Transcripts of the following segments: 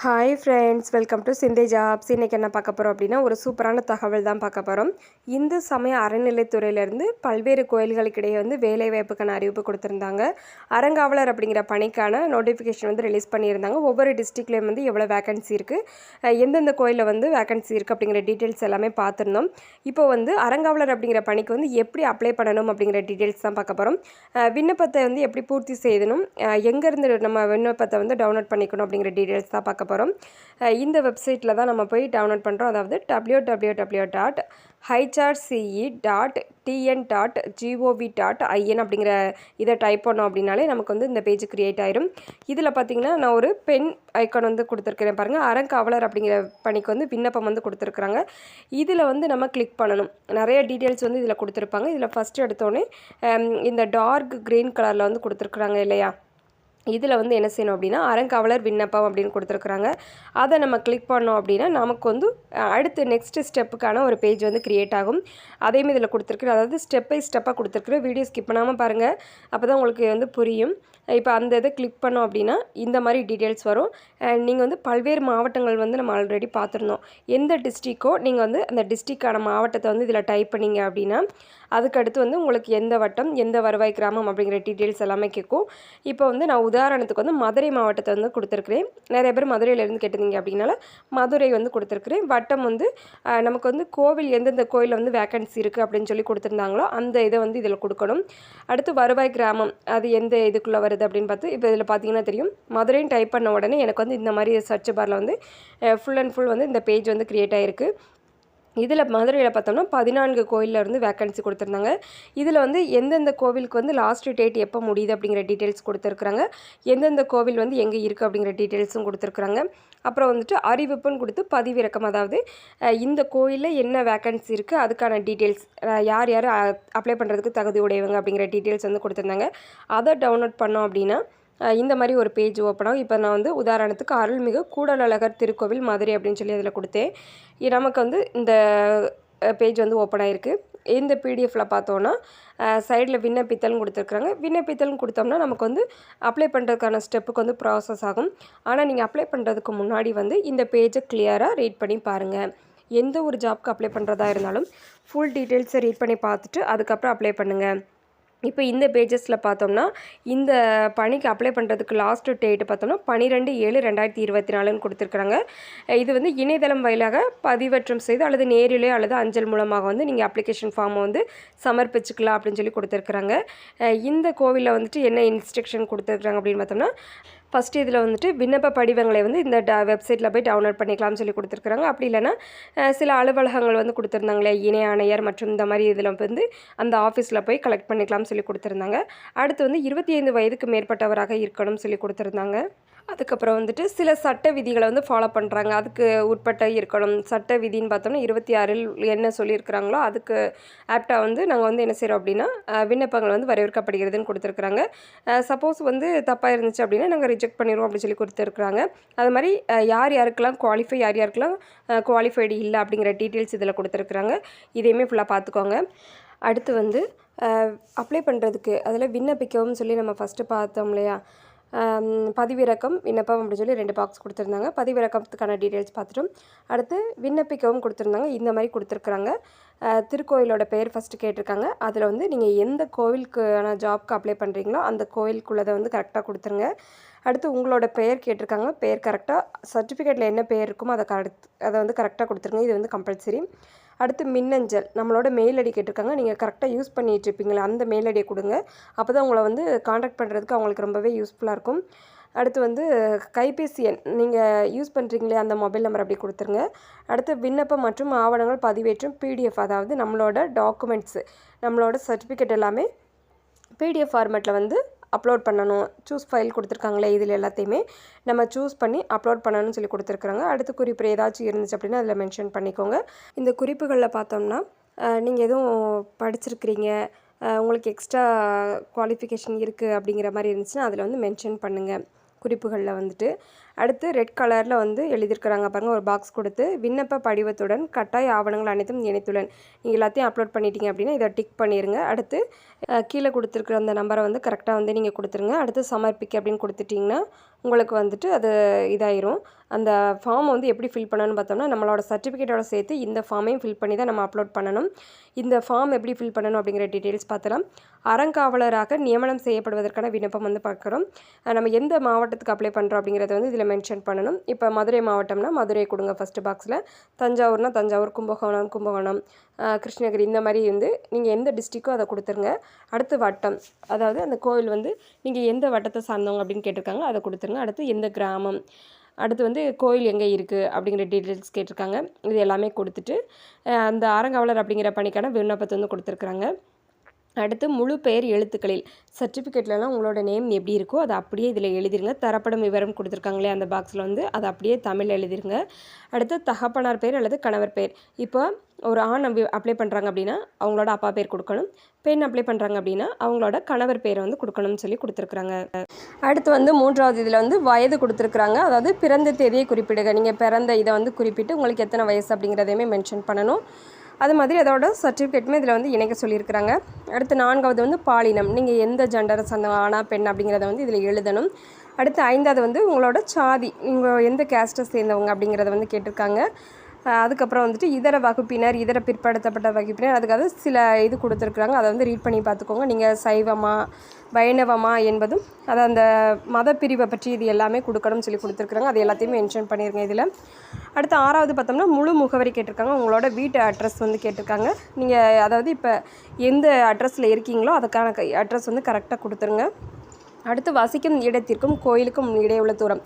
Hi friends, welcome to Shinde jobs. இன்றைக்கி என்ன பார்க்க போகிறோம் அப்படின்னா, ஒரு சூப்பரான தகவல் தான் பார்க்க போகிறோம். இந்து சமய அறநிலைத்துறையிலேருந்து பல்வேறு கோயில்களுக்கிடையே வேலைவாய்ப்புக்கான அறிவிப்பு கொடுத்துருந்தாங்க. அறங்காவலர் அப்படிங்கிற பணிக்கான நோட்டிஃபிகேஷன் ரிலீஸ் பண்ணியிருந்தாங்க. ஒவ்வொரு டிஸ்ட்ரிக்ட்லேயும் எவ்வளோ வேகன்சி இருக்குது, எந்தெந்த கோயிலில் வேகன்சி இருக்குது அப்படிங்கிற டீட்டெயில்ஸ் எல்லாமே பார்த்துருந்தோம். இப்போ அறங்காவலர் அப்படிங்கிற பணிக்கு எப்படி அப்ளை பண்ணணும் அப்படிங்கிற டீட்டெயில்ஸ் தான் பார்க்க போகிறோம். விண்ணப்பத்தை எப்படி பூர்த்தி செய்யணும், எங்கேருந்து நம்ம விண்ணப்பத்தை டவுன்லோட் பண்ணிக்கணும் அப்படிங்கிற டீட்டெயில்ஸ் தான் பார்க்க போகிறோம். இந்த வெப்சைட்டில் தான் நம்ம போய் டவுன்லோட் பண்ணுறோம். அதாவது www.hichce.tn.gov.in அப்படிங்கிற இதை டைப் பண்ணோம் அப்படின்னாலே நமக்கு இந்த பேஜ் கிரியேட் ஆயிரும். இதில் பார்த்தீங்கன்னா நான் ஒரு பென் ஐக்கான் கொடுத்துருக்கிறேன் பாருங்கள். அறங்காவலர் அப்படிங்கிற பணிக்கு விண்ணப்பம் கொடுத்துருக்குறாங்க. இதில் நம்ம கிளிக் பண்ணணும். நிறைய டீட்டெயில்ஸ் இதில் கொடுத்துருப்பாங்க. இதில் ஃபஸ்ட்டு எடுத்தோடனே இந்த டார்க் க்ரீன் கலரில் கொடுத்துருக்குறாங்க இல்லையா, இதில் என்ன செய்யணும் அப்படின்னா அறங்காவலர் விண்ணப்பம் அப்படின்னு கொடுத்துருக்குறாங்க. அதை நம்ம கிளிக் பண்ணோம் அப்படின்னா நமக்கு அடுத்து நெக்ஸ்ட் ஸ்டெப்புக்கான ஒரு பேஜ் கிரியேட் ஆகும். அதேமாதிரி இதில் கொடுத்துருக்குற, அதாவது ஸ்டெப் பை ஸ்டெப்பாக கொடுத்துருக்குற, வீடியோ ஸ்கிப் பண்ணாமல் பாருங்கள். அப்போ தான் உங்களுக்கு புரியும். இப்போ அந்த இதை கிளிக் பண்ணோம் அப்படின்னா இந்த மாதிரி டீட்டெயில்ஸ் வரும். நீங்கள் பல்வேறு மாவட்டங்கள் நம்ம ஆல்ரெடி பார்த்துருந்தோம். எந்த டிஸ்ட்ரிக்கோ நீங்கள் அந்த டிஸ்ட்ரிக்டான மாவட்டத்தை இதில் டைப் பண்ணிங்க அப்படின்னா அதுக்கடுத்து உங்களுக்கு எந்த வட்டம், எந்த வருவாய் கிராமம் அப்படிங்கிற டீட்டெயில்ஸ் எல்லாமே கேட்கும். இப்போ நான் உதாரணத்துக்கு மதுரை மாவட்டத்தை கொடுத்துருக்குறேன். நிறைய பேர் மதுரையிலேருந்து கேட்டிருந்தீங்க அப்படின்னால மதுரை கொடுத்துருக்குறேன். வட்டம் நமக்கு கோவில், எந்தெந்த கோயிலில் வேக்கன்சி இருக்குது அப்படின்னு சொல்லி கொடுத்துருந்தாங்களோ அந்த இதை இதில் கொடுக்கணும். அடுத்து வருவாய் கிராமம், அது எந்த இதுக்குள்ளே வருது அப்படின்னு பார்த்து இப்போ இதில் பார்த்தீங்கன்னா தெரியும். மதுரைன்னு டைப் பண்ண உடனே எனக்கு இந்த மாதிரி சர்ச் பாரில் ஃபுல் அண்ட் ஃபுல் இந்த பேஜ் கிரியேட் ஆகிருக்கு. இதில் மதுரையில் பார்த்தோம்னா 14 கோயிலில் வேக்கன்சி கொடுத்துருந்தாங்க. இதில் எந்தெந்த கோவிலுக்கு லாஸ்ட் டேட் எப்போ முடியுது அப்படிங்கிற டீட்டெயில்ஸ் கொடுத்துருக்குறாங்க. எந்தெந்த கோவில் எங்கே இருக்குது அப்படிங்கிற டீட்டெயில்ஸும் கொடுத்துருக்குறாங்க. அப்புறம் அறிவிப்புன்னு கொடுத்து பதிவிறக்கம், அதாவது இந்த கோயிலில் என்ன வேக்கன்சி இருக்குது அதுக்கான டீட்டெயில்ஸ், யார் யார் அப்ளை பண்ணுறதுக்கு தகுதி உடையவங்க அப்படிங்கிற டீட்டெயில்ஸ் கொடுத்துருந்தாங்க. அதை டவுன்லோட் பண்ணோம் அப்படின்னா இந்த மாதிரி ஒரு பேஜ் ஓப்பன் ஆகும். இப்போ நான் உதாரணத்துக்கு அருள்மிகு கூடலழகர் திருக்கோவில் மதுரை அப்படின்னு சொல்லி அதில் கொடுத்தேன். நமக்கு இந்த பேஜ் ஓப்பன் ஆகிருக்கு. இந்த பிடிஎஃப்பில் பார்த்தோன்னா சைடில் விண்ணப்பித்தல்னு கொடுத்துருக்குறாங்க. விண்ணப்பித்தல்னு கொடுத்தோம்னா நமக்கு அப்ளை பண்ணுறதுக்கான ஸ்டெப்புக்கு ப்ராசஸ் ஆகும். ஆனால் நீங்கள் அப்ளை பண்ணுறதுக்கு முன்னாடி இந்த பேஜை கிளியராக ரீட் பண்ணி பாருங்கள். எந்த ஒரு ஜாப்க்கு அப்ளை பண்ணுறதா இருந்தாலும் ஃபுல் டீட்டெயில்ஸை ரீட் பண்ணி பார்த்துட்டு அதுக்கப்புறம் அப்ளை பண்ணுங்கள். இப்போ இந்த பேஜஸில் பார்த்தோம்னா இந்த பணிக்கு அப்ளை பண்ணுறதுக்கு லாஸ்ட் டேட் பார்த்தோம்னா 12/7/2024 கொடுத்துருக்குறாங்க. இது இணையதளம் வாயிலாக பதிவேற்றம் செய்து அல்லது நேரிலே அல்லது அஞ்சல் மூலமாக நீங்கள் அப்ளிகேஷன் ஃபார்மை சமர்ப்பிச்சுக்கலாம் அப்படின்னு சொல்லி கொடுத்துருக்குறாங்க. இந்த கோவிலில் என்ன இன்ஸ்ட்ரக்ஷன் கொடுத்துருக்குறாங்க அப்படின்னு பார்த்தோம்னா ஃபஸ்ட்டு இதில் விண்ணப்ப படிவங்களை இந்த வெப்சைட்டில் போய் டவுன்லோட் பண்ணிக்கலாம்னு சொல்லி கொடுத்துருக்குறாங்க. அப்படி இல்லைனா சில அலுவலகங்கள் கொடுத்துருந்தாங்களே, இணை ஆணையர் மற்றும் இந்த மாதிரி இதில் அந்த ஆஃபீஸில் போய் கலெக்ட் பண்ணிக்கலாம்னு சொல்லி கொடுத்துருந்தாங்க. அடுத்து 25 வயதுக்கு மேற்பட்டவராக இருக்கணும்னு சொல்லி கொடுத்துருந்தாங்க. அதுக்கப்புறம் சில சட்ட விதிகளை ஃபாலோ பண்ணுறாங்க, அதுக்கு உட்பட்ட இருக்கணும். சட்ட விதின்னு பார்த்தோம்னா 26 என்ன சொல்லியிருக்கிறாங்களோ அதுக்கு ஆப்டாக நாங்கள் என்ன செய்கிறோம் அப்படின்னா விண்ணப்பங்கள் வரவேற்கப்படுகிறதுன்னு கொடுத்துருக்குறாங்க. சப்போஸ் தப்பாக இருந்துச்சு அப்படின்னா நாங்கள் ரிஜெக்ட் பண்ணிடுவோம் அப்படின்னு சொல்லி கொடுத்துருக்குறாங்க. அது மாதிரி யார் யாருக்கெல்லாம் குவாலிஃபை, யார் யாருக்கெல்லாம் குவாலிஃபைடு இல்லை அப்படிங்கிற டீட்டெயில்ஸ் இதில் கொடுத்துருக்குறாங்க. இதையுமே ஃபுல்லாக பார்த்துக்கோங்க. அடுத்து அப்ளை பண்ணுறதுக்கு அதில் விண்ணப்பிக்கவும் சொல்லி நம்ம ஃபஸ்ட்டு பார்த்தோம் இல்லையா, பதிவிறக்கம், விண்ணப்பம் அப்படின்னு சொல்லி 2 பாக்ஸ் கொடுத்துருந்தாங்க. பதிவிறக்கத்துக்கான டீட்டெயில்ஸ் பார்த்துட்டோம். அடுத்து விண்ணப்பிக்கவும் கொடுத்துருந்தாங்க. இந்த மாதிரி கொடுத்துருக்குறாங்க. திருக்கோயிலோட பெயர் ஃபஸ்ட்டு கேட்டிருக்காங்க. அதில் நீங்கள் எந்த கோவிலுக்கான ஜாப்க்கு அப்ளை பண்ணுறீங்களோ அந்த கோவிலுக்குள்ளதை கரெக்டாக கொடுத்துருங்க. அடுத்து உங்களோட பெயர் கேட்டிருக்காங்க. பெயர் கரெக்டாக, சர்டிஃபிகேட்டில் என்ன பெயர் இருக்குமோ அதை கரெக்டாக கொடுத்துருங்க. இது கம்பல்சரி. அடுத்து மின்னஞ்சல், நம்மளோட மெயில் ஐடி கேட்டிருக்காங்க. நீங்கள் கரெக்டாக யூஸ் பண்ணிகிட்ருப்பீங்களா அந்த மெயில் ஐடியை கொடுங்க. அப்போ தான் உங்களை காண்டாக்ட் பண்ணுறதுக்கு அவங்களுக்கு ரொம்பவே யூஸ்ஃபுல்லாக இருக்கும். அடுத்து கைபேசி எண், நீங்கள் யூஸ் பண்ணுறீங்களே அந்த மொபைல் நம்பர் அப்படி கொடுத்துருங்க. அடுத்து விண்ணப்பம் மற்றும் ஆவணங்கள் பதிவேற்றும் பிடிஎஃப், அதாவது நம்மளோட டாக்குமெண்ட்ஸு, நம்மளோட சர்டிஃபிகேட் எல்லாமே பிடிஎஃப் ஃபார்மேட்டில் அப்லோட் பண்ணணும். சூஸ் ஃபைல் கொடுத்துருக்காங்களே, இதில் எல்லாத்தையுமே நம்ம சூஸ் பண்ணி அப்லோட் பண்ணணும்னு சொல்லி கொடுத்துருக்குறாங்க. அடுத்து குறிப்பு ஏதாச்சும் இருந்துச்சு அப்படின்னா அதில் மென்ஷன் பண்ணிக்கோங்க. இந்த குறிப்புகளில் பார்த்தோம்னா நீங்கள் எதுவும் படிச்சிருக்கிறீங்க, உங்களுக்கு எக்ஸ்ட்ரா குவாலிஃபிகேஷன் இருக்குது அப்படிங்கிற மாதிரி இருந்துச்சுன்னா அதில் மென்ஷன் பண்ணுங்கள் குறிப்புகளில். அடுத்து ரெட் கலரில் எழுதியிருக்கிறாங்க பாருங்கள், ஒரு பாக்ஸ் கொடுத்து விண்ணப்ப படிவத்துடன் கட்டாய ஆவணங்கள் அனைத்தும் இணைத்துடன் நீங்கள் எல்லாத்தையும் அப்லோட் பண்ணிட்டீங்க அப்படின்னா இதை டிக் பண்ணிடுங்க. அடுத்து கீழே கொடுத்துருக்குற அந்த நம்பரை கரெக்டாக நீங்கள் கொடுத்துருங்க. அடுத்து சமர்ப்பிக்க அப்படின்னு கொடுத்துட்டிங்கன்னா உங்களுக்கு அது இதாயிரும். அந்த ஃபார்ம் வந்து எப்படி ஃபில் பண்ணணும்னு பார்த்தோம்னா நம்மளோட சர்டிஃபிகேட்டோட சேர்த்து இந்த ஃபார்மையும் ஃபில் பண்ணி தான் நம்ம அப்லோட் பண்ணணும். இந்த ஃபார்ம் எப்படி ஃபில் பண்ணணும் அப்படிங்கிற டீட்டெயில்ஸ் பார்த்தலாம். அறங்காவலராக நியமனம் செய்யப்படுவதற்கான விண்ணப்பம் வந்து பார்க்குறோம். நம்ம எந்த மாவட்டத்துக்கு அப்ளை பண்ணுறோம் அப்படிங்கிறத வந்து இதில் மென்ஷன் பண்ணணும். இப்போ மதுரை மாவட்டம்னா மதுரை கொடுங்க ஃபஸ்ட்டு பாக்ஸில், தஞ்சாவூர்னா தஞ்சாவூர், கும்பகோணம் கும்பகோணம், கிருஷ்ணகிரி இந்த மாதிரி வந்து நீங்கள் எந்த டிஸ்ட்ரிக்கோ அதை கொடுத்துருங்க. அடுத்து வட்டம், அதாவது அந்த கோவில் வந்து நீங்கள் எந்த வட்டத்தை சார்ந்தவங்க அப்படின்னு கேட்டிருக்காங்க, அதை கொடுத்துருங்க. அடுத்து எந்த கிராமம், அடுத்து வந்து கோயில் எங்கே இருக்குது அப்படிங்கிற டீட்டெயில்ஸ் கேட்டிருக்காங்க. இது எல்லாமே கொடுத்துட்டு அந்த அறங்காவலர் அப்படிங்கிற பணிக்கான விண்ணப்பத்தை வந்து கொடுத்துருக்குறாங்க. அடுத்து முழு பெயர் எழுத்துக்களில், சர்டிஃபிகேட்லலாம் உங்களோட நேம் எப்படி இருக்கோ அதை அப்படியே இதில் எழுதிருங்க. தரப்படும் விவரம் கொடுத்துருக்காங்களே அந்த பாக்ஸில் வந்து அதை அப்படியே தமிழில் எழுதிருங்க. அடுத்து தகப்பனார் பேர் அல்லது கணவர் பேர், இப்போ ஒரு ஆண் அப்ளை பண்ணுறாங்க அப்படின்னா அவங்களோட அப்பா பேர் கொடுக்கணும், பெண் அப்ளை பண்ணுறாங்க அப்படின்னா அவங்களோட கணவர் பேரை வந்து கொடுக்கணும்னு சொல்லி கொடுத்துருக்குறாங்க. அடுத்து வந்து 3வது இதில் வந்து வயது கொடுத்துருக்குறாங்க. அதாவது பிறந்த தேதியை குறிப்பிடுங்க. நீங்கள் பிறந்த இதை வந்து குறிப்பிட்டு உங்களுக்கு எத்தனை வயசு அப்படிங்கிறதையுமே மென்ஷன் பண்ணணும். அது மாதிரி அதோட சர்டிஃபிகேட்டுமே இதில் வந்து இணைக்க சொல்லியிருக்கிறாங்க. அடுத்து 4வது வந்து பாலினம், நீங்கள் எந்த ஜெண்டரை சார்ந்த ஆணா பெண் அப்படிங்கிறத வந்து இதில் எழுதணும். அடுத்து 5வது வந்து உங்களோட சாதி, நீங்கள் எந்த கேஸ்ட்டை சேர்ந்தவங்க அப்படிங்கிறத வந்து கேட்டிருக்காங்க. அதுக்கப்புறம் வந்துட்டு இதர வகுப்பினர், இதர பிற்படுத்தப்பட்ட வகுப்பினர், அதுக்காக சில இது கொடுத்துருக்குறாங்க. அதை வந்து ரீட் பண்ணி பார்த்துக்கோங்க. நீங்கள் சைவமா வைணவமா என்பதும் அதை அந்த மதப்பிரிவை பற்றி இது எல்லாமே கொடுக்கணும்னு சொல்லி கொடுத்துருக்குறாங்க. அது எல்லாத்தையுமே மென்ஷன் பண்ணியிருங்க இதில். அடுத்து 6வது பார்த்தோம்னா முழு முகவரி கேட்டிருக்காங்க. உங்களோட வீட்டு அட்ரஸ் வந்து கேட்டிருக்காங்க. நீங்கள் அதாவது இப்போ எந்த அட்ரஸில் இருக்கீங்களோ அதுக்கான அட்ரஸ் வந்து கரெக்டாக கொடுத்துருங்க. அடுத்து வசிக்கும் இடத்திற்கும் கோயிலுக்கும் இடையே உள்ள தூரம்,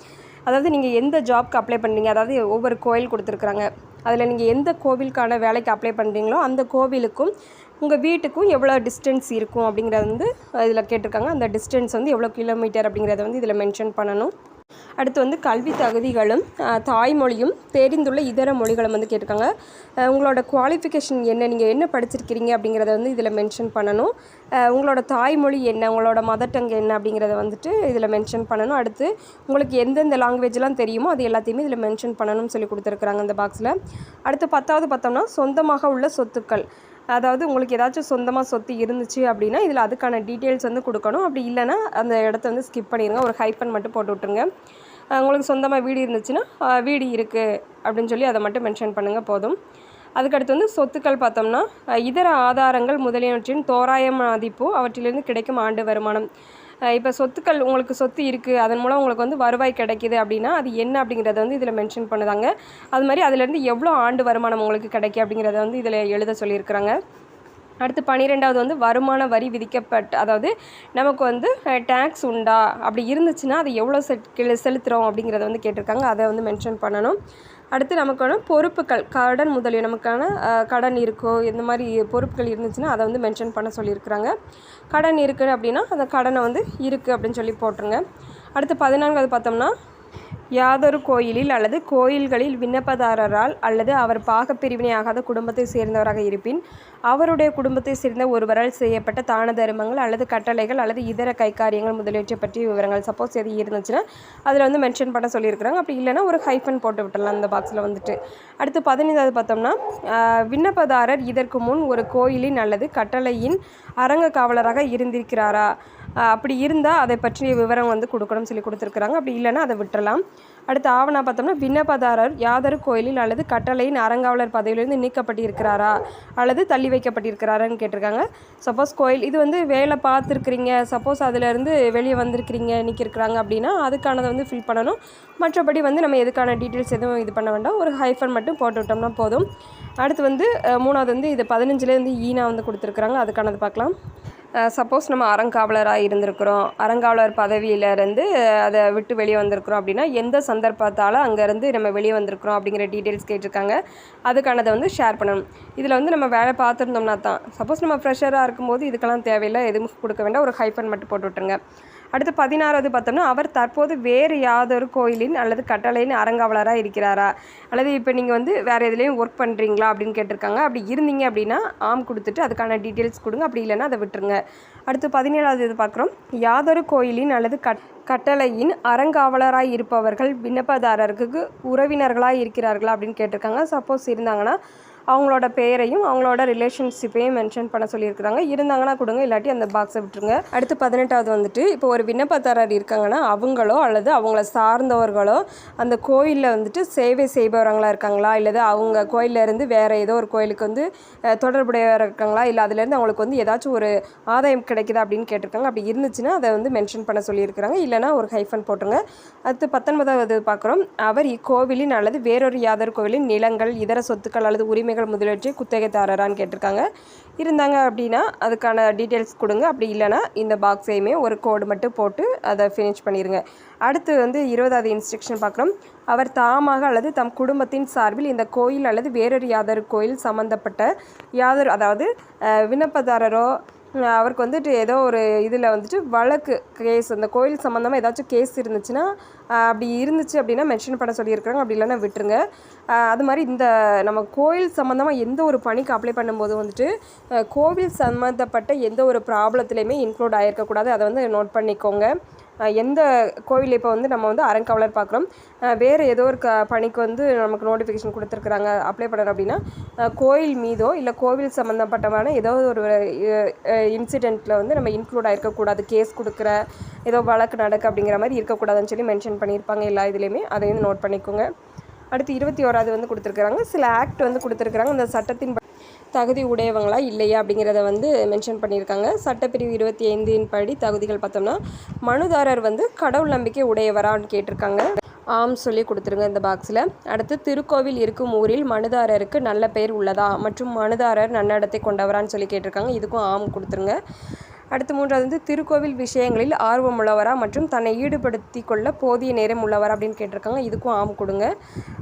அதாவது நீங்கள் எந்த ஜாப்க்கு அப்ளை பண்ணுறீங்க, அதாவது ஒவ்வொரு கோயில் கொடுத்துருக்குறாங்க, அதில் நீங்கள் எந்த கோவிலுக்கான வேலைக்கு அப்ளை பண்ணுறீங்களோ அந்த கோவிலுக்கும் உங்கள் வீட்டுக்கும் எவ்வளோ டிஸ்டன்ஸ் இருக்கும் அப்படிங்கிறத வந்து இதில் கேட்டிருக்காங்க. அந்த டிஸ்டன்ஸ் வந்து எவ்வளோ கிலோமீட்டர் அப்படிங்கிறத வந்து இதில் மென்ஷன் பண்ணணும். அடுத்து வந்து கல்வி தகுதிகளும் தாய்மொழியும் தெரிந்துள்ள இதர மொழிகளும் வந்து கேட்டிருக்காங்க. உங்களோட குவாலிஃபிகேஷன் என்ன, நீங்கள் என்ன படிச்சிருக்கிறீங்க அப்படிங்கிறத வந்து இதில் மென்ஷன் பண்ணணும். உங்களோட தாய்மொழி என்ன, உங்களோட மதர் டங் என்ன அப்படிங்கிறத வந்துட்டு இதில் மென்ஷன் பண்ணணும். அடுத்து உங்களுக்கு எந்தெந்த லாங்குவேஜ்லாம் தெரியுமோ அது எல்லாத்தையுமே இதில் மென்ஷன் பண்ணணும்னு சொல்லி கொடுத்துருக்குறாங்க இந்த பாக்ஸில். அடுத்து 10வது பார்த்தோம்னா சொந்தமாக உள்ள சொத்துக்கள், அதாவது உங்களுக்கு ஏதாச்சும் சொந்தமாக சொத்து இருந்துச்சு அப்படின்னா இதில் அதுக்கான டீட்டெயில்ஸ் வந்து கொடுக்கணும். அப்படி இல்லைன்னா அந்த இடத்த வந்து ஸ்கிப் பண்ணிடுங்க, ஒரு ஹைப்பன் மட்டும் போட்டு விட்ருங்க. உங்களுக்கு சொந்தமாக வீடு இருந்துச்சுன்னா வீடு இருக்குது அப்படின்னு சொல்லி அதை மட்டும் மென்ஷன் பண்ணுங்கள் போதும். அதுக்கடுத்து வந்து சொத்துக்கள் பார்த்தோம்னா இதர ஆதாரங்கள் முதலியவற்றின் தோராய மதிப்பு, அவற்றிலிருந்து கிடைக்கும் ஆண்டு வருமானம். இப்போ சொத்துக்கள், உங்களுக்கு சொத்து இருக்குது, அதன் மூலம் உங்களுக்கு வந்து வருவாய் கிடைக்கிது அப்படின்னா அது என்ன அப்படிங்கிறத வந்து இதில் மென்ஷன் பண்ணுதாங்க. அது மாதிரி அதிலேருந்து எவ்வளோ ஆண்டு வருமானம் உங்களுக்கு கிடைக்கும் அப்படிங்கிறத வந்து இதில் எழுத சொல்லியிருக்கிறாங்க. அடுத்து 12வது வந்து வருமான வரி விதிக்கப்பட்ட, அதாவது நமக்கு வந்து டேக்ஸ் உண்டா, அப்படி இருந்துச்சுன்னா அது எவ்வளோ செலுத்துகிறோம் அப்படிங்கிறத வந்து கேட்டிருக்காங்க. அதை வந்து மென்ஷன் பண்ணணும். அடுத்து நமக்கான பொறுப்புகள், கடன் முதலிய நமக்கான கடன் இருக்கோ இந்த மாதிரி பொறுப்புகள் இருந்துச்சுன்னா அதை வந்து மென்ஷன் பண்ண சொல்லியிருக்கிறாங்க. கடன் இருக்குது அப்படின்னா அந்த கடனை வந்து இருக்குது அப்படின்னு சொல்லி போட்டுருங்க. அடுத்து 14வது பார்த்தோம்னா யாதொரு கோயிலில் அல்லது கோயில்களில் விண்ணப்பதாரரால் அல்லது அவர் பாகப்பிரிவினை ஆகாத குடும்பத்தை சேர்ந்தவராக இருப்பின் அவருடைய குடும்பத்தை சேர்ந்த ஒருவரால் செய்யப்பட்ட தான தர்மங்கள் அல்லது கட்டளைகள் அல்லது இதர கைக்காரியங்கள் முதலியவற்றை பற்றிய விவரங்கள் சப்போஸ் எது இருந்துச்சுன்னா அதில் வந்து மென்ஷன் பண்ண சொல்லியிருக்கிறாங்க. அப்படி இல்லைன்னா ஒரு ஹைஃபன் போட்டு விட்டுடலாம் அந்த பாக்ஸில் வந்துட்டு. அடுத்து 15வது பார்த்தோம்னா விண்ணப்பதாரர் இதற்கு முன் ஒரு கோயிலின் அல்லது கட்டளையின் அரங்க காவலராக இருந்திருக்கிறாரா, அப்படி இருந்தால் அதை பற்றிய விவரம் வந்து கொடுக்கணும்னு சொல்லி கொடுத்துருக்குறாங்க. அப்படி இல்லைன்னா அதை விட்டுறலாம். அடுத்து ஆவணா பார்த்தோம்னா விண்ணப்பதாரர் யாதொரு கோயிலில் அல்லது கட்டளையின் அறங்காவலர் பதவியிலிருந்து நீக்கப்பட்டிருக்கிறாரா அல்லது தள்ளி வைக்கப்பட்டிருக்கிறாரான்னு கேட்டிருக்காங்க. சப்போஸ் கோயில் இது வந்து வேலை பார்த்துருக்குறீங்க, சப்போஸ் அதிலேருந்து வெளியே வந்திருக்கிறீங்க, நீக்கிருக்கிறாங்க அப்படின்னா அதுக்கானதை வந்து ஃபில் பண்ணணும். மற்றபடி வந்து நம்ம எதுக்கான டீட்டெயில்ஸ் எதுவும் இது பண்ண வேண்டாம், ஒரு ஹைஃபன் மட்டும் போட்டு விட்டோம்னா போதும். அடுத்து வந்து 3வது வந்து இது 15லேருந்து ஈனா வந்து கொடுத்துருக்குறாங்க, அதுக்கானது பார்க்கலாம். சப்போஸ் நம்ம அறங்காவலராக இருந்திருக்கிறோம், அறங்காவலர் பதவியிலேருந்து அதை விட்டு வெளியே வந்திருக்கிறோம் அப்படின்னா எந்த சந்தர்ப்பத்தால் அங்கேருந்து நம்ம வெளியே வந்திருக்கிறோம் அப்படிங்கிற டீட்டெயில்ஸ் கேட்டிருக்காங்க. அதுக்கானதை வந்து ஷேர் பண்ணணும். இதில் வந்து நம்ம வேலை பார்த்துருந்தோம்னா தான், சப்போஸ் நம்ம ஃப்ரெஷராக இருக்கும்போது இதுக்கெல்லாம் தேவையில்லை, எதுவும் கொடுக்க வேண்டாம், ஒரு ஹைஃபன் மட்டும் போட்டு விட்டுருங்க. அடுத்து 16வது பார்த்தோம்னா அவர் தற்போது வேறு யாதொரு கோயிலின் அல்லது கட்டளையின் அறங்காவலராக இருக்கிறாரா, அல்லது இப்போ நீங்கள் வந்து வேறு எதுலேயும் ஒர்க் பண்ணுறீங்களா அப்படின்னு கேட்டிருக்காங்க. அப்படி இருந்தீங்க அப்படின்னா ஆம் கொடுத்துட்டு அதுக்கான டீட்டெயில்ஸ் கொடுங்க, அப்படி இல்லைன்னா அதை விட்டுருங்க. அடுத்து 17வது இது பார்க்குறோம். யாதொரு கோயிலின் அல்லது கட்டளையின் அறங்காவலராக இருப்பவர்கள் விண்ணப்பதாரருக்கு உறவினர்களாக இருக்கிறார்களா அப்படின்னு கேட்டிருக்காங்க. சப்போஸ் இருந்தாங்கன்னா அவங்களோட பேரையும் அவங்களோட ரிலேஷன்ஷிப்பையும் மென்ஷன் பண்ண சொல்லியிருக்கிறாங்க. இருந்தாங்கன்னா கொடுங்க, இல்லாட்டி அந்த பாக்ஸை விட்டுருங்க. அடுத்து 18வது வந்துட்டு இப்போ ஒரு விண்ணப்பதாரர் இருக்காங்கன்னா அவங்களோ அல்லது அவங்கள சார்ந்தவர்களோ அந்த கோயிலில் வந்துட்டு சேவை செய்பவர்களாக இருக்காங்களா, இல்லது அவங்க கோயிலில் இருந்து வேறு ஏதோ ஒரு கோயிலுக்கு வந்து தொடர்புடையவராக இருக்காங்களா, இல்லை அதுலேருந்து அவங்களுக்கு வந்து ஏதாச்சும் ஒரு ஆதாயம் கிடைக்குதா அப்படின்னு கேட்டிருக்காங்க. அப்படி இருந்துச்சுன்னா அதை வந்து மென்ஷன் பண்ண சொல்லியிருக்கிறாங்க. இல்லைனா ஒரு ஹைஃபன் போட்டுருங்க. அடுத்து 19வது பார்க்குறோம். அவர் இக்கோவிலின் அல்லது வேறொரு யாதொரு கோவிலின் நிலங்கள், இதர சொத்துக்கள் அல்லது உரிமைகள் முதலியவற்றை குத்தகைதாரரான்னு கேட்டிருக்காங்க. இருந்தாங்க அப்படின்னா அதுக்கான டீட்டெயில்ஸ் கொடுங்க. அப்படி இல்லைனா இந்த பாக்ஸையுமே ஒரு கோடு மட்டும் போட்டு அதை ஃபினிஷ் பண்ணிடுங்க. அடுத்து வந்து 20வது இன்ஸ்ட்ரக்ஷன் பார்க்குறோம். அவர் தாமாக அல்லது தம் குடும்பத்தின் சார்பில் இந்த கோயில் அல்லது வேறொரு யாதொரு கோயில் சம்மந்தப்பட்ட யாதொரு, அதாவது விண்ணப்பதாரரோ அவருக்கு வந்துட்டு ஏதோ ஒரு இதில் வந்துட்டு வழக்கு கேஸ், அந்த கோயில் சம்மந்தமாக ஏதாச்சும் கேஸ் இருந்துச்சுன்னா அப்படி இருந்துச்சு அப்படின்னா மென்ஷன் பண்ண சொல்லியிருக்கிறாங்க. அப்படி இல்லைன்னா விட்டுருங்க. அது மாதிரி இந்த நம்ம கோயில் சம்மந்தமாக எந்த ஒரு பணிக்கு அப்ளை பண்ணும்போது வந்துட்டு கோவில் சம்மந்தப்பட்ட எந்த ஒரு ப்ராப்ளத்துலேயுமே இன்க்ளூட் ஆகிருக்கக்கூடாது. அதை வந்து நோட் பண்ணிக்கோங்க. எந்த கோவில் இப்போ வந்து நம்ம வந்து அறங்காவலர் பார்க்குறோம், வேறு ஏதோ ஒரு பணிக்கு வந்து நமக்கு நோட்டிஃபிகேஷன் கொடுத்துருக்குறாங்க அப்ளை பண்ணுறோம் அப்படின்னா கோயில் மீதோ இல்லை கோவில் சம்மந்தப்பட்டமான ஏதோ ஒரு இன்சிடெண்ட்டில் வந்து நம்ம இன்க்ளூட் ஆகிருக்கக்கூடாது. கேஸ் கொடுக்குற ஏதோ வழக்கு நடக்கு அப்படிங்கிற மாதிரி இருக்கக்கூடாதுன்னு சொல்லி மென்ஷன் பண்ணியிருப்பாங்க எல்லா இதுலேயுமே. அதை வந்து நோட் பண்ணிக்கோங்க. அடுத்து 21வது வந்து கொடுத்துருக்குறாங்க. சில ஆக்ட் வந்து கொடுத்துருக்குறாங்க. அந்த சட்டத்தின் தகுதி உடையவங்களா இல்லையா அப்படிங்கிறத வந்து மென்ஷன் பண்ணியிருக்காங்க. சட்டப்பிரிவு 25 படி தகுதிகள் பார்த்தோம்னா மனுதாரர் வந்து கடவுள் நம்பிக்கை உடையவரான்னு கேட்டிருக்காங்க. ஆம் சொல்லி கொடுத்துருங்க இந்த பாக்ஸில். அடுத்து திருக்கோவில் இருக்கும் ஊரில் மனுதாரருக்கு நல்ல பெயர் உள்ளதா மற்றும் மனுதாரர் நன்னடத்தை கொண்டவரான்னு சொல்லி கேட்டிருக்காங்க. இதுக்கும் ஆம் கொடுத்துருங்க. அடுத்து 3வது வந்து திருக்கோவில் விஷயங்களில் ஆர்வம் உள்ளவரா மற்றும் தன்னை ஈடுபடுத்தி கொள்ள போதிய நேரம் உள்ளவரா அப்படின்னு கேட்டிருக்காங்க. இதுக்கும் ஆம் கொடுங்க.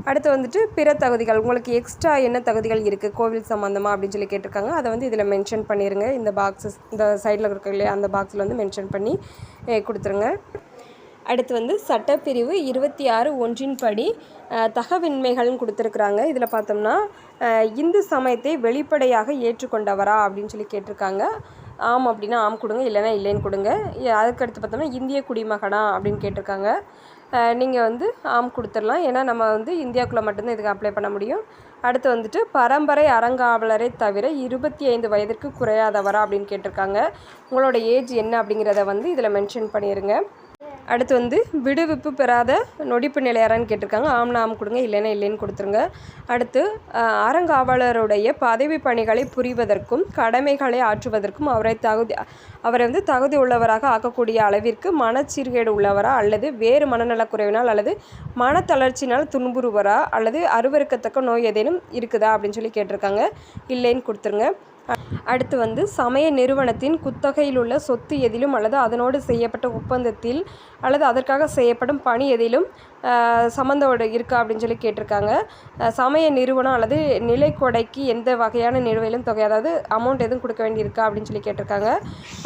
அடுத்து வந்துட்டு பிற தகுதிகள், உங்களுக்கு எக்ஸ்ட்ரா என்ன தகுதிகள் இருக்குது கோவில் சம்மந்தமாக அப்படின்னு சொல்லி கேட்டிருக்காங்க. அதை வந்து இதில் மென்ஷன் பண்ணிடுங்க. இந்த பாக்ஸஸ் இந்த சைடில் இருக்க இல்லையா அந்த பாக்ஸில் வந்து மென்ஷன் பண்ணி கொடுத்துருங்க. அடுத்து வந்து சட்டப்பிரிவு 26 படி தகவின்மைகள்னு கொடுத்துருக்குறாங்க. இதில் பார்த்தோம்னா இந்து சமயத்தை வெளிப்படையாக ஏற்றுக்கொண்டவரா அப்படின்னு சொல்லி கேட்டிருக்காங்க. ஆம் அப்படின்னா ஆம் கொடுங்க, இல்லைன்னா இல்லைன்னு கொடுங்க. அதுக்கடுத்து பார்த்தோம்னா இந்திய குடிமகனா அப்படின்னு கேட்டிருக்காங்க. நீங்கள் வந்து ஆம் கொடுத்துடலாம். ஏன்னா நம்ம வந்து இந்தியாவுக்குள்ளே மட்டும்தான் இதுக்கு அப்ளை பண்ண முடியும். அடுத்து வந்துட்டு பரம்பரை அறங்காவலரை தவிர 25 வயதிற்கு குறையாதவரா அப்படின்னு கேட்டிருக்காங்க. உங்களோட ஏஜ் என்ன அப்படிங்கிறத வந்து இதில் மென்ஷன் பண்ணிடுங்க. அடுத்து வந்து விடுவிப்பு பெறாத நொடிப்பு நிலையாரான்னு கேட்டிருக்காங்க. ஆம்னா ஆம் கொடுங்க, இல்லைன்னா இல்லைன்னு கொடுத்துருங்க. அடுத்து அறங்காவலருடைய பதவி பணிகளை புரிவதற்கும் கடமைகளை ஆற்றுவதற்கும் அவரை வந்து தகுதி உள்ளவராக ஆக்கக்கூடிய அளவிற்கு மனச்சீர்கேடு உள்ளவரா அல்லது வேறு மனநலக்குறைவினால் அல்லது மனத்தளர்ச்சினால் துன்புறுவரா அல்லது அருவருக்கத்தக்க நோய் ஏதேனும் இருக்குதா அப்படின்னு சொல்லி கேட்டிருக்காங்க. இல்லைன்னு கொடுத்துருங்க. அடுத்து வந்து சமய நிறுவனத்தின் குத்தகையில் உள்ள சொத்து எதிலும் அல்லது அதனோடு செய்யப்பட்ட ஒப்பந்தத்தில் அல்லது அதற்காக செய்யப்படும் பணி எதிலும் சம்மந்தோடு இருக்கா அப்படின்னு சொல்லி கேட்டிருக்காங்க. சமய நிறுவனம் அல்லது நிலைக்கொடைக்கு எந்த வகையான நிலுவையிலும் தொகை, அதாவது அமௌண்ட் எதுவும் கொடுக்க வேண்டியிருக்கா அப்படின்னு சொல்லி கேட்டிருக்காங்க.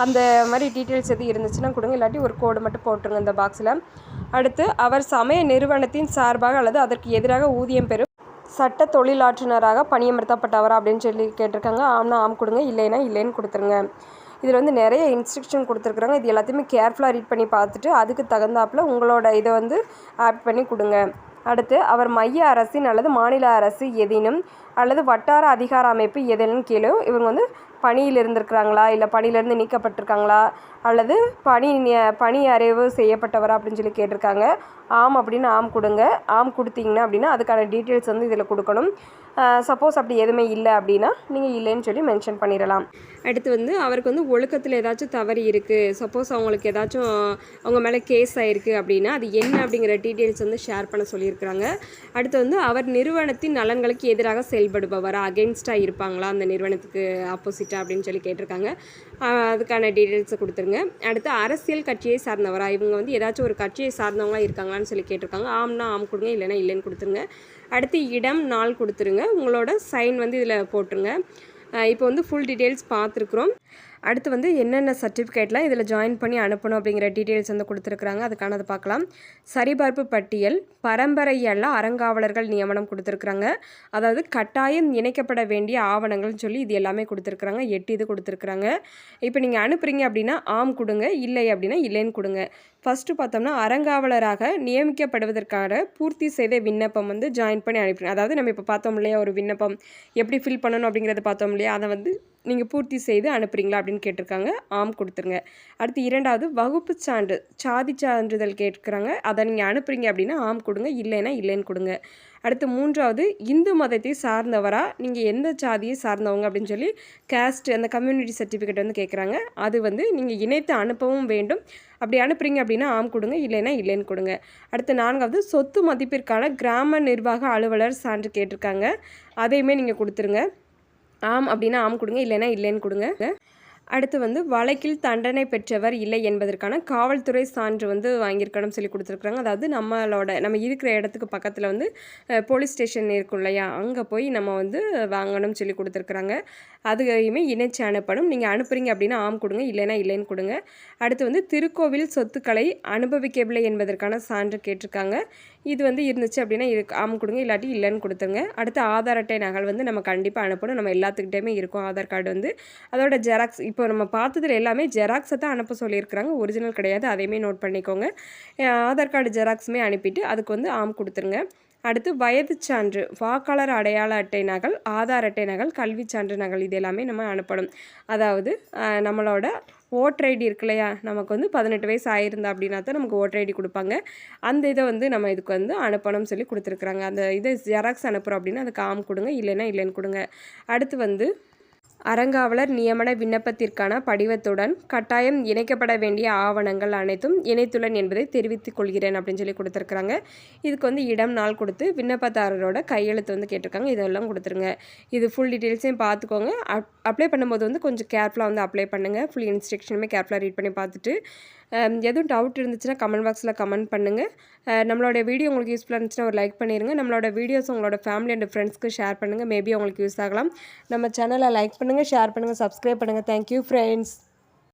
அந்த மாதிரி டீட்டெயில்ஸ் எதுவும் இருந்துச்சுன்னா கொடுங்க, இல்லாட்டி ஒரு கோடு மட்டும் போட்டுருங்க இந்த பாக்ஸில். அடுத்து அவர் சமய நிறுவனத்தின் சார்பாக அல்லது அதற்கு எதிராக ஊதியம் பெறும் சட்ட தொழிலாற்றுநராக பணியமர்த்தப்பட்டவரா அப்படின்னு சொல்லி கேட்டிருக்காங்க. ஆம்னா ஆம் கொடுங்க, இல்லைன்னா இல்லைன்னு கொடுத்துருங்க. இதில் வந்து நிறைய இன்ஸ்ட்ரக்ஷன் கொடுத்துருக்குறாங்க. இது எல்லாத்தையுமே கேர்ஃபுல்லாக ரீட் பண்ணி பார்த்துட்டு அதுக்கு தகுந்தாப்பில் உங்களோட இதை வந்து ஆட் பண்ணி கொடுங்க. அடுத்து அவர் மைய அரசின் அல்லது மாநில அரசு எதினும் அல்லது வட்டார அதிகார அமைப்பு எதனும் கீழும் இவங்க வந்து பணியில் இருந்திருக்கிறாங்களா, இல்லை பணியிலேருந்து நீக்கப்பட்டிருக்காங்களா, அல்லது பணி அறிவு செய்யப்பட்டவரா அப்படின்னு சொல்லி கேட்டிருக்காங்க. ஆம் அப்படின்னு ஆம் கொடுங்க. ஆம் கொடுத்தீங்கன்னா அப்படின்னா அதுக்கான டீட்டெயில்ஸ் வந்து இதில் கொடுக்கணும். சப்போஸ் அப்படி எதுவுமே இல்லை அப்படின்னா நீங்கள் இல்லைன்னு சொல்லி மென்ஷன் பண்ணிடலாம். அடுத்து வந்து அவருக்கு வந்து ஒழுக்கத்தில் ஏதாச்சும் தவறு இருக்குது, சப்போஸ் அவங்களுக்கு ஏதாச்சும் அவங்க மேலே கேஸ் ஆகிருக்கு அப்படின்னா அது என்ன அப்படிங்கிற டீட்டெயில்ஸ் வந்து ஷேர் பண்ண சொல்லியிருக்கிறாங்க. அடுத்து வந்து அவர் நிறுவனத்தின் நலன்களுக்கு எதிராக செயல்படுபவரா, அகெயின்ஸ்டாக இருப்பாங்களா அந்த நிறுவனத்துக்கு ஆப்போசிட்டாக அப்படின்னு சொல்லி கேட்டிருக்காங்க. அதுக்கான டீட்டெயில்ஸை கொடுத்துருங்க. அடுத்து அரசியல் கட்சியை சார்ந்தவரா, இவங்க வந்து ஏதாச்சும் ஒரு கட்சியை சார்ந்தவங்களா இருக்காங்களான்னு சொல்லி கேட்டிருக்காங்க. ஆம்னா ஆம் கொடுங்க, இல்லைன்னா இல்லைன்னு கொடுத்துருங்க. அடுத்து இடம் நாள் கொடுத்துருங்க. உங்களோட சைன் வந்து இதில் போட்டுருங்க. இப்போ வந்து ஃபுல் டீட்டெயில்ஸ் பார்த்துருக்குறோம். அடுத்து வந்து என்னென்ன சர்டிஃபிகேட்லாம் இதில் ஜாயின் பண்ணி அனுப்பணும் அப்படிங்கிற டீட்டெயில்ஸ் வந்து கொடுத்துருக்குறாங்க. அதுக்கானது பார்க்கலாம். சரிபார்ப்பு பட்டியல், பரம்பரையல்ல அறங்காவலர்கள் நியமனம் கொடுத்துருக்குறாங்க. அதாவது கட்டாயம் இணைக்கப்பட வேண்டிய ஆவணங்கள்னு சொல்லி இது எல்லாமே கொடுத்துருக்குறாங்க. 8 இது கொடுத்துருக்குறாங்க. இப்போ நீங்கள் அனுப்புகிறீங்க அப்படின்னா ஆம் கொடுங்க, இல்லை அப்படின்னா இல்லைன்னு கொடுங்க. ஃபஸ்ட்டு பார்த்தோம்னா அறங்காவலராக நியமிக்கப்படுவதற்கான பூர்த்தி செய்த விண்ணப்பம் வந்து ஜாயின் பண்ணி அனுப்பிடுங்க. அதாவது நம்ம இப்போ பார்த்தோம் இல்லையா, ஒரு விண்ணப்பம் எப்படி ஃபில் பண்ணணும் அப்படிங்கிறத பார்த்தோம் இல்லையா, அதை வந்து நீங்கள் பூர்த்தி செய்து அனுப்புகிறீங்களா அப்படின்னு கேட்டிருக்காங்க. ஆம் கொடுத்துருங்க. அடுத்து 2வது வகுப்பு சான்று, சாதி சான்றிதழ் கேட்குறாங்க. அதை நீங்கள் அனுப்புகிறீங்க அப்படின்னா ஆம் கொடுங்க, இல்லைன்னா இல்லைன்னு கொடுங்க. அடுத்து 3வது இந்து மதத்தை சார்ந்தவரா, நீங்கள் எந்த சாதியை சார்ந்தவங்க அப்படின்னு சொல்லி கேஸ்ட் அந்த கம்யூனிட்டி சர்டிஃபிகேட் வந்து கேட்குறாங்க. அது வந்து நீங்கள் இணைத்து அனுப்பவும் வேண்டும். அப்படி அனுப்புகிறீங்க அப்படின்னா ஆம் கொடுங்க, இல்லைன்னா இல்லைன்னு கொடுங்க. அடுத்து 4வது சொத்து மதிப்பிற்கான கிராம நிர்வாக அலுவலர் சான்று கேட்டிருக்காங்க. அதையுமே நீங்கள் கொடுத்துருங்க. ஆம் அப்படின்னா ஆம் கொடுங்க, இல்லைன்னா இல்லைன்னு கொடுங்க. அடுத்து வந்து வழக்கில் தண்டனை பெற்றவர் இல்லை என்பதற்கான காவல்துறை சான்று வந்து வாங்கியிருக்கணும்னு சொல்லி கொடுத்துருக்குறாங்க. அதாவது நம்ம இருக்கிற இடத்துக்கு பக்கத்தில் வந்து போலீஸ் ஸ்டேஷன் இருக்கும் இல்லையா, அங்கே போய் நம்ம வந்து வாங்கணும்னு சொல்லி கொடுத்துருக்குறாங்க. அதையுமே இணைச்சு அனுப்பணும். நீங்கள் அனுப்புகிறீங்க அப்படின்னா ஆம் கொடுங்க, இல்லைன்னா இல்லைன்னு கொடுங்க. அடுத்து வந்து திருக்கோவில் சொத்துக்களை அனுபவிக்கவில்லை என்பதற்கான சான்று கேட்டிருக்காங்க. இது வந்து இருந்துச்சு அப்படின்னா ஆம் கொடுங்க, இல்லாட்டி இல்லைன்னு கொடுத்துருங்க. அடுத்து ஆதார் அட்டை நகல் வந்து நம்ம கண்டிப்பாக அனுப்பணும். நம்ம எல்லாத்துக்கிட்டேயுமே இருக்கும் ஆதார் கார்டு வந்து. அதோட ஜெராக்ஸ் இப்போ நம்ம பார்த்ததுல எல்லாமே ஜெராக்ஸை தான் அனுப்ப சொல்லியிருக்கிறாங்க, ஒரிஜினல் கிடையாது. அதையுமே நோட் பண்ணிக்கோங்க. ஆதார் கார்டு ஜெராக்ஸுமே அனுப்பிட்டு அதுக்கு வந்து ஆம் கொடுத்துருங்க. அடுத்து வயது சான்று, வாக்காளர் அடையாள அட்டை நகல், ஆதார் அட்டை நகல், கல்வி சான்று நகல், இது எல்லாமே நம்ம அனுப்பணும். அதாவது நம்மளோட ஓட்டர் ஐடி இருக்கு இல்லையா, நமக்கு வந்து 18 வயசு ஆயிருந்தா அப்படின்னா தான் நமக்கு ஓட்டர் ஐடி கொடுப்பாங்க. அந்த இதை வந்து நம்ம இதுக்கு வந்து அனுப்பணும்னு சொல்லி கொடுத்துருக்குறாங்க. அந்த இதை ஜெராக்ஸ் அனுப்புகிறோம் அப்படின்னா அதுக்கு ஆம் கொடுங்க, இல்லைன்னா இல்லைன்னு கொடுங்க. அடுத்து வந்து அறங்காவலர் நியமன விண்ணப்பத்திற்கான படிவத்துடன் கட்டாயம் இணைக்கப்பட வேண்டிய ஆவணங்கள் அனைத்தும் இணைத்துள்ளன் என்பதை தெரிவித்துக் கொள்கிறேன் அப்படின்னு சொல்லி கொடுத்துருக்குறாங்க. இதுக்கு வந்து இடம் நாள் கொடுத்து விண்ணப்பதாரரோட கையெழுத்து வந்து கேட்டிருக்காங்க. இதெல்லாம் கொடுத்துருங்க. இது ஃபுல் டீட்டெயில்ஸையும் பார்த்துக்கோங்க. அப்ளை பண்ணும்போது வந்து கொஞ்சம் கேர்ஃபுல்லாக வந்து அப்ளை பண்ணுங்கள். ஃபுல் இன்ஸ்ட்ரக்ஷனுமே கேர்ஃபுல்லாக ரீட் பண்ணி பார்த்துட்டு எதுவும் டவுட் இருந்துச்சுன்னா கமெண்ட் பாக்ஸில் கமெண்ட் பண்ணுங்கள். நம்மளோட வீடியோ உங்களுக்கு யூஸ்ஃபுல்லாக இருந்துச்சுன்னா ஒரு லைக் பண்ணிடுங்க. நம்மளோட வீடியோஸ் உங்களோட ஃபேமிலி அண்ட் ஃப்ரெண்ட்ஸ்க்கு ஷேர் பண்ணுங்கள். மேபி உங்களுக்கு யூஸ் ஆகலாம். நம்ம சேனலை லைக் பண்ணுங்கள், ஷேர் பண்ணுங்கள், சப்ஸ்கிரைப் பண்ணுங்கள். Thank you friends.